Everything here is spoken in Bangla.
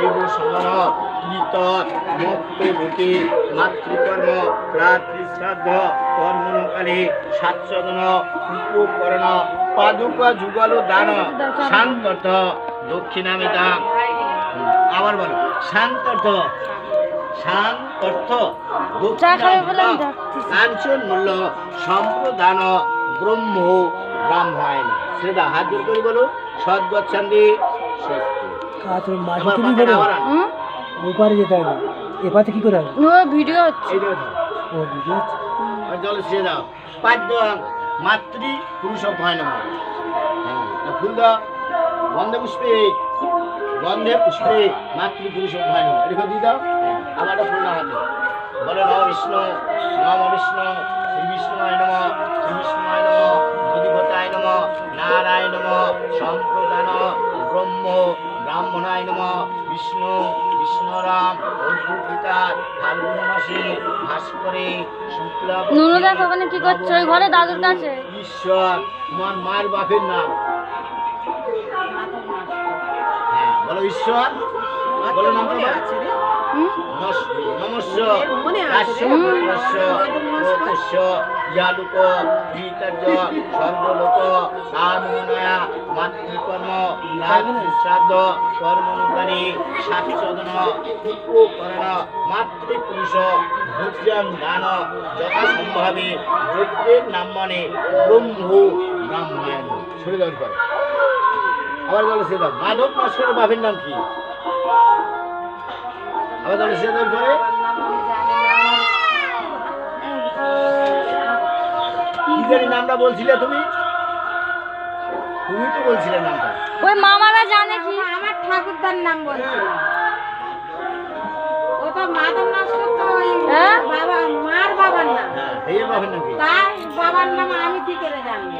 দেব সমন কৃত মুক্তি মাতৃকর্ম রাত্রি শ্রাদ্ধ কর্মণকালে সাচ্ছদন উপকরণ পাদুকা যুগল দান শান্তর্থ দক্ষিণামিতা আবার বলো শান্তর্থ শান্তর্থ কাঞ্চন মূল্য সম্প্রদান ব্রহ্ম ব্রাহ্মণ শ্রেদা হাত জোর করে বলো সদ্গচ্ছন্দি ওপারে যেতে হবে এপারে কি করে হবে ভিডিও হচ্ছে ও ভিডিও জল ছেড়ে দাও পাদ্য মাতৃ পুরুষ ভয় নম ফুল দাও গন্ধে পুষ্পে মাতৃপুরুষ ভয় নম এটা দিয়ে দাও আমার ফুল না হাতে বলো নম বিষ্ণু শ্রী বিষ্ণুয় নম শ্রী বিষ্ণুয় নম অধিপতায় নম নারায়ণ নম সম্প্রদান ব্রহ্ম ব্রাহ্মণায় নম বিষ্ণুরাম অদ্ভুতার ফাল্গুন মাসে ভাস্করে শুক্লা নুনুদা ওখানে কি করছে ওই ঘরে দাদুর কাছে ঈশ্বর তোমার মার বাপের নাম হ্যাঁ বলো ঈশ্বর বলো নামটা নমস্য ইয়ালুক গীতার্য সর্বলোক কামনয়া মাতৃকর্ম শ্রাদ্ধ কর্মনুকারী সাচ্ছদন উপকরণ মাতৃপুরুষ ভোজ্যম দান যথাসম্ভাবে যজ্ঞের নাম মানে ব্রহ্ম ব্রাহ্মণ শরীর করে আবার বলো সে দাও মাধব নস্করের বাপের নাম কি আবার তাহলে সে পরে কি জানি নামটা বলছিলে তুমি তো বলছিলে নামটা ওই মামারা জানে কি আমার ঠাকুরদার নাম বলছে ও তো মাধব নস্কর তো ওই বাবা মার বাবার নাম হ্যাঁ এই বাবার নাম কি তার বাবার নাম আমি কি করে জানবো